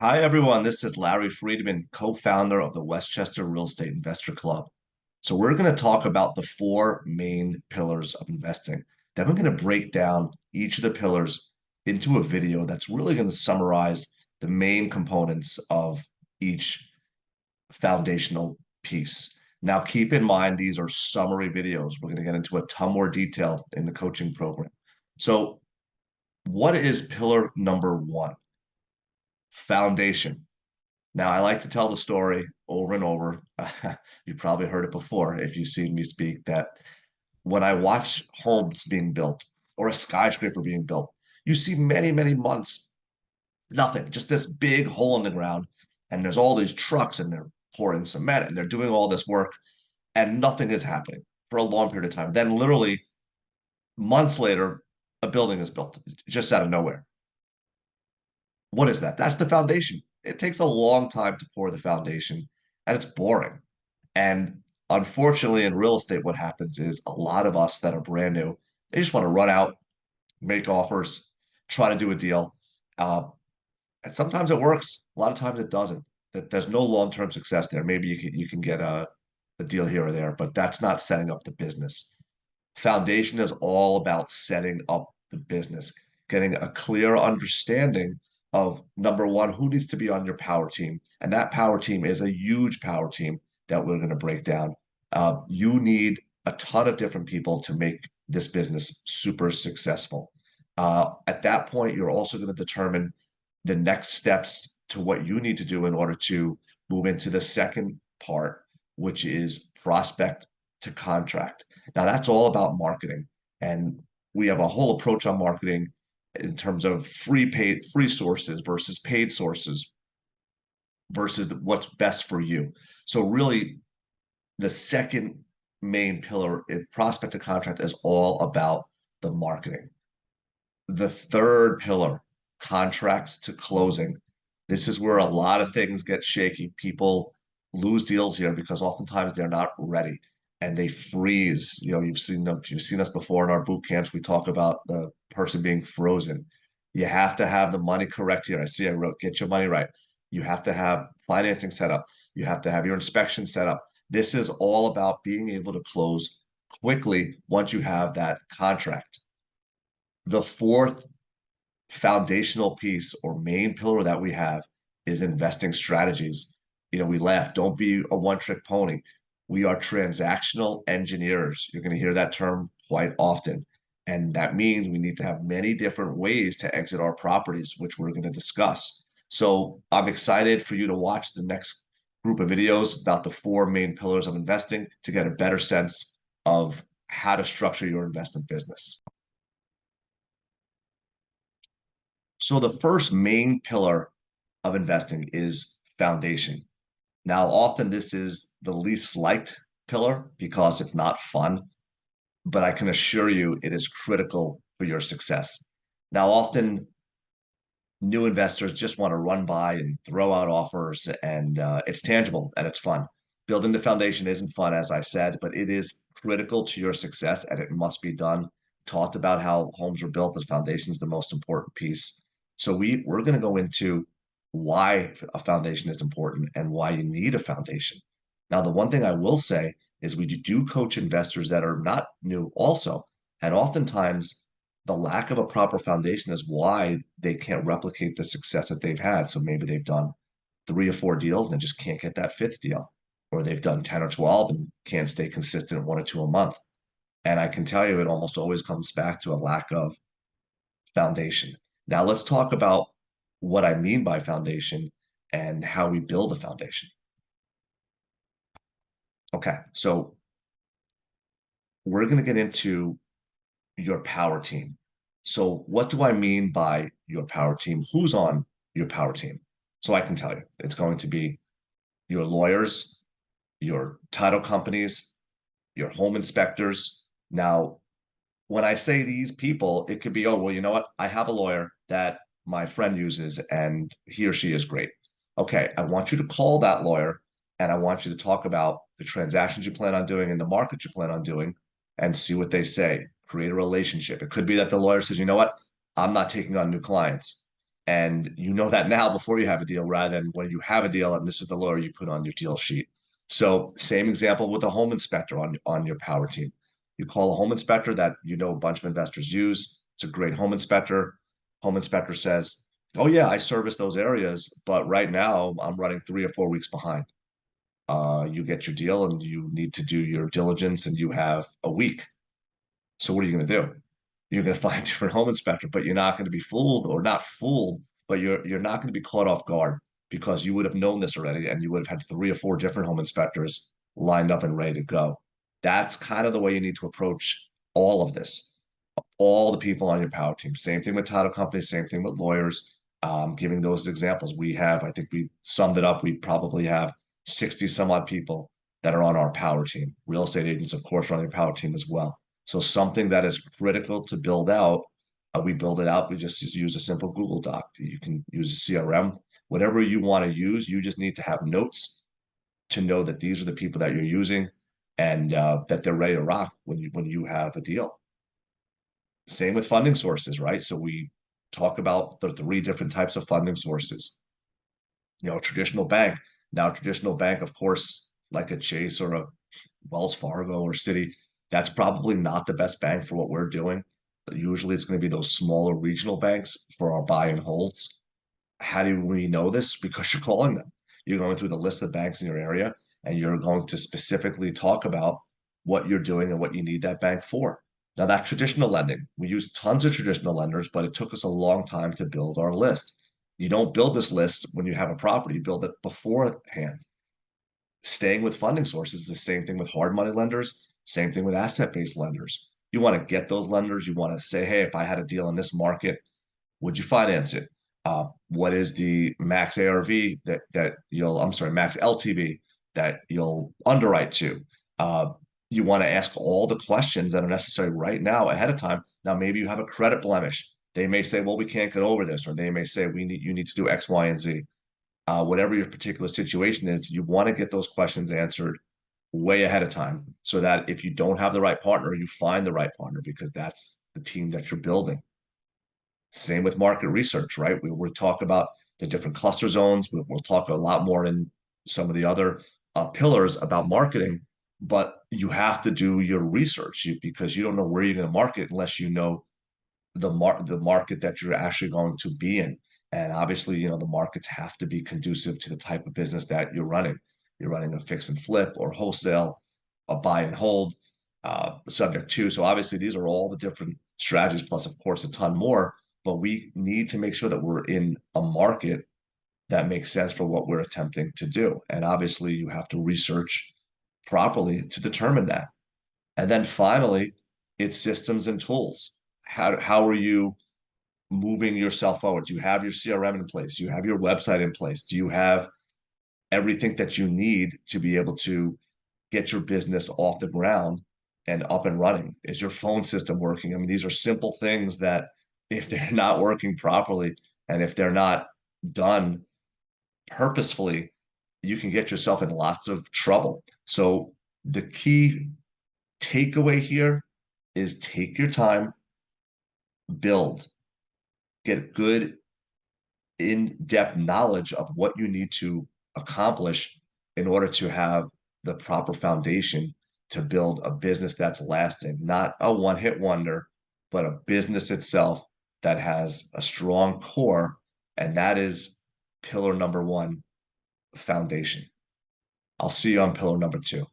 Hi, everyone. This is Larry Friedman, co-founder of the Westchester Real Estate Investor Club. So we're going to talk about the four main pillars of investing. Then we're going to break down each of the pillars into a video that's really going to summarize the main components of each foundational piece. Now, keep in mind, these are summary videos. We're going to get into a ton more detail in the coaching program. So what is pillar number one? Foundation. Now, I like to tell the story over and over. You've probably heard it before if you've seen me speak, that when I watch homes being built or a skyscraper being built, you see many, many months, nothing, just this big hole in the ground. And there's all these trucks and they're pouring cement and they're doing all this work and nothing is happening for a long period of time. Then, literally, months later, a building is built just out of nowhere. What is that? That's the foundation. It takes a long time to pour the foundation and it's boring. And unfortunately, in real estate, what happens is a lot of us that are brand new, they just want to run out, make offers, try to do a deal. Uh, and sometimes it works. A lot of times it doesn't. That there's no long-term success there. Maybe you can get a deal here or there, but that's not setting up the business. Foundation is all about setting up the business, getting a clear understanding of number one, who needs to be on your power team. And that power team is a huge power team that we're going to break down. You need a ton of different people to make this business super successful. At that point, you're also going to determine the next steps to what you need to do in order to move into the second part, which is prospect to contract. Now, that's all about marketing. And we have a whole approach on marketing in terms of free sources versus paid sources versus what's best for you. So really, the second main pillar in prospect to contract is all about the marketing. The third pillar, contracts to closing. This is where a lot of things get shaky. People lose deals here because oftentimes they're not ready and they freeze. You've seen us before in our boot camps. We talk about the person being frozen. You have to have the money correct here. I wrote, get your money right. You have to have financing set up. You have to have your inspection set up. This is all about being able to close quickly once you have that contract. The fourth foundational piece or main pillar that we have is investing strategies. We laugh, don't be a one-trick pony. We are transactional engineers. You're going to hear that term quite often. And that means we need to have many different ways to exit our properties, which we're going to discuss. So I'm excited for you to watch the next group of videos about the four main pillars of investing to get a better sense of how to structure your investment business. So the first main pillar of investing is foundation. Now, often this is the least liked pillar because it's not fun, but I can assure you it is critical for your success. Now, often new investors just want to run by and throw out offers, and it's tangible and it's fun. Building the foundation isn't fun, as I said, but it is critical to your success and it must be done. Talked about how homes are built. The foundation is the most important piece. So we're going to go into why a foundation is important and why you need a foundation. Now, the one thing I will say is we do coach investors that are not new also. And oftentimes the lack of a proper foundation is why they can't replicate the success that they've had. So maybe they've done 3 or 4 deals and they just can't get that fifth deal, or they've done 10 or 12 and can't stay consistent at 1 or 2 a month. And I can tell you, it almost always comes back to a lack of foundation. Now, let's talk about what I mean by foundation and how we build a foundation. Okay, so we're going to get into your power team. So what do I mean by your power team? Who's on your power team? So I can tell you, it's going to be your lawyers, your title companies, your home inspectors. Now, when I say these people, it could be, oh, well, you know what? I have a lawyer that my friend uses and he or she is great. Okay, I want you to call that lawyer and I want you to talk about the transactions you plan on doing and the market you plan on doing and see what they say. Create a relationship. It could be that the lawyer says, you know what? I'm not taking on new clients. And you know that now before you have a deal rather than when you have a deal and this is the lawyer you put on your deal sheet. So same example with a home inspector on your power team. You call a home inspector that you know a bunch of investors use. It's a great home inspector. Home inspector says, "Oh yeah, I service those areas, but right now I'm running 3 or 4 weeks behind." You get your deal and you need to do your diligence and you have a week. So what are you going to do? You're going to find a different home inspector, but you're not going to be fooled or not fooled, but you're not going to be caught off guard because you would have known this already and you would have had 3 or 4 different home inspectors lined up and ready to go. That's kind of the way you need to approach all of this. All the people on your power team. Same thing with title companies, same thing with lawyers. Giving those examples, we have, I think we summed it up, we probably have 60 some odd people that are on our power team. Real estate agents, of course, are on your power team as well. So something that is critical to build out, we build it out. We just use a simple Google Doc. You can use a CRM, whatever you want to use. You just need to have notes to know that these are the people that you're using and that they're ready to rock when you have a deal. Same with funding sources, right? So we talk about the 3 different types of funding sources. Traditional bank. Now, traditional bank, of course, like a Chase or a Wells Fargo or Citi, that's probably not the best bank for what we're doing. Usually it's going to be those smaller regional banks for our buy and holds. How do we know this? Because you're calling them. You're going through the list of banks in your area and you're going to specifically talk about what you're doing and what you need that bank for. Now, that traditional lending, we use tons of traditional lenders, but it took us a long time to build our list. You don't build this list when you have a property, you build it beforehand. Staying with funding sources is the same thing with hard money lenders, same thing with asset-based lenders. You want to get those lenders, you want to say, hey, if I had a deal in this market, would you finance it? What is the max ARV that you'll, I'm sorry, max LTV that you'll underwrite to? You want to ask all the questions that are necessary right now ahead of time. Now, maybe you have a credit blemish. They may say, well, we can't get over this, or they may say, you need to do X, Y, and Z. Whatever your particular situation is, you want to get those questions answered way ahead of time so that if you don't have the right partner, you find the right partner because that's the team that you're building. Same with market research, right? We'll talk about the different cluster zones. We'll talk a lot more in some of the other pillars about marketing, but you have to do your research because you don't know where you're going to market unless you know the market that you're actually going to be in. And obviously, the markets have to be conducive to the type of business that you're running. You're running a fix and flip or wholesale, a buy and hold, subject to. So obviously, these are all the different strategies, plus, of course, a ton more. But we need to make sure that we're in a market that makes sense for what we're attempting to do. And obviously, you have to research properly to determine that. And then finally, it's systems and tools. How are you moving yourself forward? Do you have your CRM in place? Do you have your website in place? Do you have everything that you need to be able to get your business off the ground and up and running? Is your phone system working? I mean, these are simple things that if they're not working properly and if they're not done purposefully, you can get yourself in lots of trouble. So the key takeaway here is take your time, build, get good in-depth knowledge of what you need to accomplish in order to have the proper foundation to build a business that's lasting, not a one-hit wonder, but a business itself that has a strong core, and that is pillar number 1, foundation. I'll see you on pillar number 2.